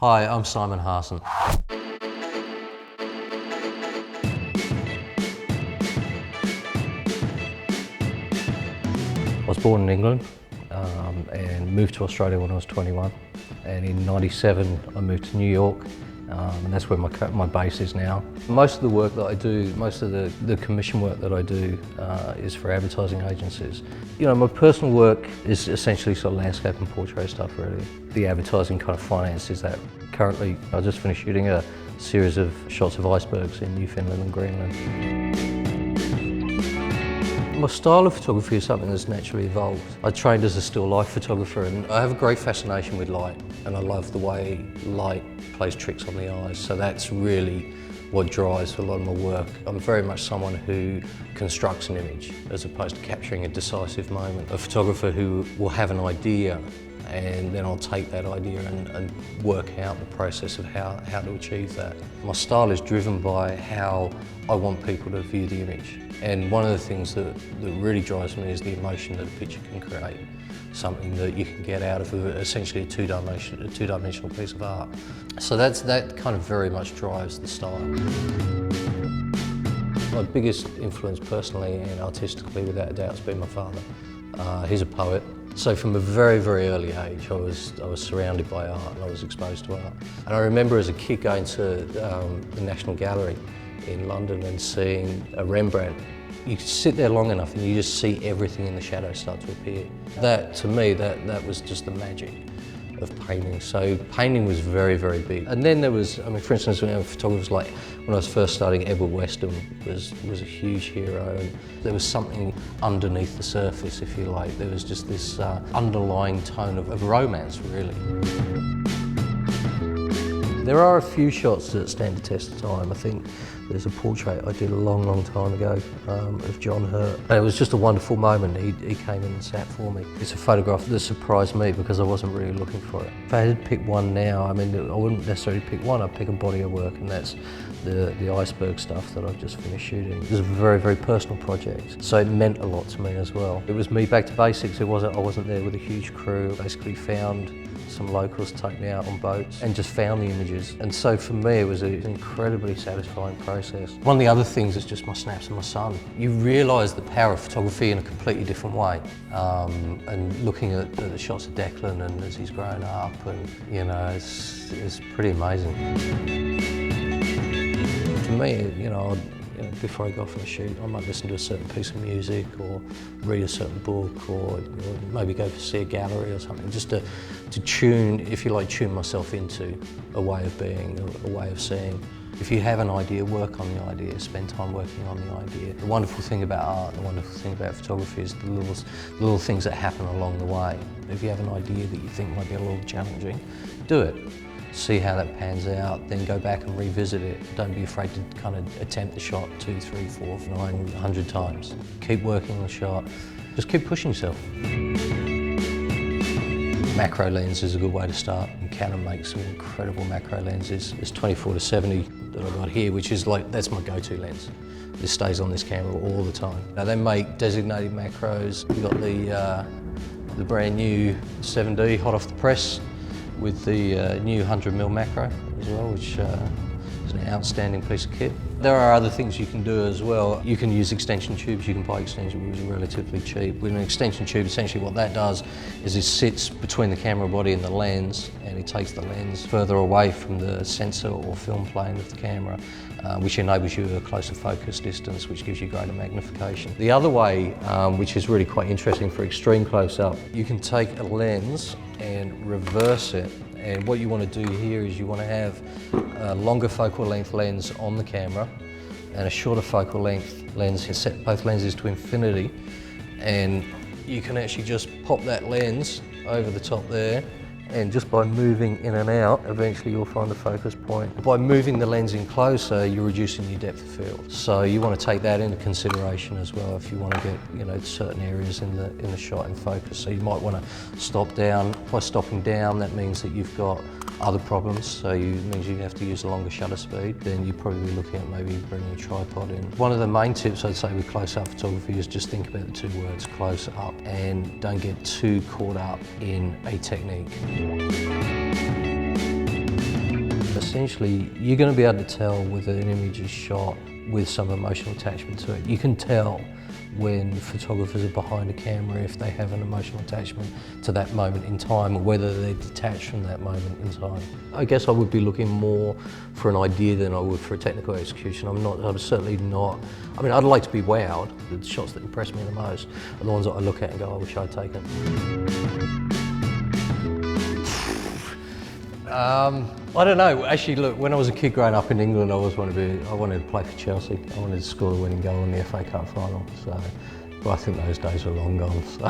Hi, I'm Simon Harsent. I was born in England and moved to Australia when I was 21. And in '97 I moved to New York, and that's where my base is now. Most of the work that I do, most of the commission work that I do is for advertising agencies. You know, my personal work is essentially sort of landscape and portrait stuff really. The advertising kind of finances that. Currently I just finished shooting a series of shots of icebergs in Newfoundland and Greenland. My style of photography is something that's naturally evolved. I trained as a still life photographer and I have a great fascination with light, and I love the way light plays tricks on the eyes, so that's really what drives a lot of my work. I'm very much someone who constructs an image as opposed to capturing a decisive moment. A photographer who will have an idea and then I'll take that idea and work out the process of how to achieve that. My style is driven by how I want people to view the image. And one of the things that really drives me is the emotion that a picture can create. Something that you can get out of essentially a two-dimensional piece of art. So that kind of very much drives the style. My biggest influence personally and artistically, without a doubt, has been my father. He's a poet. So from a very, very early age, I was surrounded by art and I was exposed to art. And I remember as a kid going to the National Gallery in London and seeing a Rembrandt. You sit there long enough and you just see everything in the shadows start to appear. That, to me, that was just the magic of painting. So painting was very, very big. And then there was, I mean, for instance, when photographers like, when I was first starting, Edward Weston was a huge hero, and there was something underneath the surface, if you like. There was just this underlying tone of romance, really. There are a few shots that stand the test of time. I think there's a portrait I did a long, long time ago of John Hurt. It was just a wonderful moment. He came in and sat for me. It's a photograph that surprised me because I wasn't really looking for it. If I had to pick one now, I mean, I wouldn't necessarily pick one, I'd pick a body of work, and that's the iceberg stuff that I've just finished shooting. It was a very, very personal project, so it meant a lot to me as well. It was me back to basics. I wasn't there with a huge crew. Basically found some locals to take me out on boats and just found the images. And so for me, it was an incredibly satisfying process. One of the other things is just my snaps of my son. You realise the power of photography in a completely different way. And looking at the shots of Declan and as he's grown up, and you know, it's pretty amazing. For me, you know, before I go off on a shoot, I might listen to a certain piece of music or read a certain book, or maybe go to see a gallery or something, just to tune, if you like, tune myself into a way of being, a way of seeing. If you have an idea, work on the idea, spend time working on the idea. The wonderful thing about art, the wonderful thing about photography is the little things that happen along the way. If you have an idea that you think might be a little challenging, do it. See how that pans out, then go back and revisit it. Don't be afraid to kind of attempt the shot 2, 3, 4, 9, 100 times. Keep working on the shot, just keep pushing yourself. Macro lens is a good way to start. And Canon makes some incredible macro lenses. There's 24-70 that I've got here, which is like, that's my go-to lens. This stays on this camera all the time. Now they make designated macros. We've got the brand new 7D hot off the press, with the new 100mm macro as well, which is an outstanding piece of kit. There are other things you can do as well. You can use extension tubes. You can buy extension tubes relatively cheap. With an extension tube, essentially what that does is it sits between the camera body and the lens, and it takes the lens further away from the sensor or film plane of the camera, which enables you a closer focus distance, which gives you greater magnification. The other way, which is really quite interesting for extreme close-up, you can take a lens and reverse it. And what you want to do here is you want to have a longer focal length lens on the camera and a shorter focal length lens. You set both lenses to infinity, and you can actually just pop that lens over the top there, and just by moving in and out, eventually you'll find the focus point. By moving the lens in closer, you're reducing your depth of field. So you want to take that into consideration as well if you want to get, you know, certain areas in the shot in focus. So you might want to stop down. By stopping down, that means that you've got other problems, so it means you have to use a longer shutter speed. Then you're probably looking at maybe bringing a tripod in. One of the main tips I'd say with close-up photography is just think about the two words, close up, and don't get too caught up in a technique. Essentially, you're going to be able to tell whether an image is shot with some emotional attachment to it. You can tell when photographers are behind a camera if they have an emotional attachment to that moment in time, or whether they're detached from that moment in time. I guess I would be looking more for an idea than I would for a technical execution. I'm certainly not, I mean, I'd like to be wowed. The shots that impress me the most are the ones that I look at and go, I wish I'd taken. I don't know. Actually, look, when I was a kid growing up in England, I wanted to play for Chelsea. I wanted to score the winning goal in the FA Cup final. So, but I think those days are long gone. So.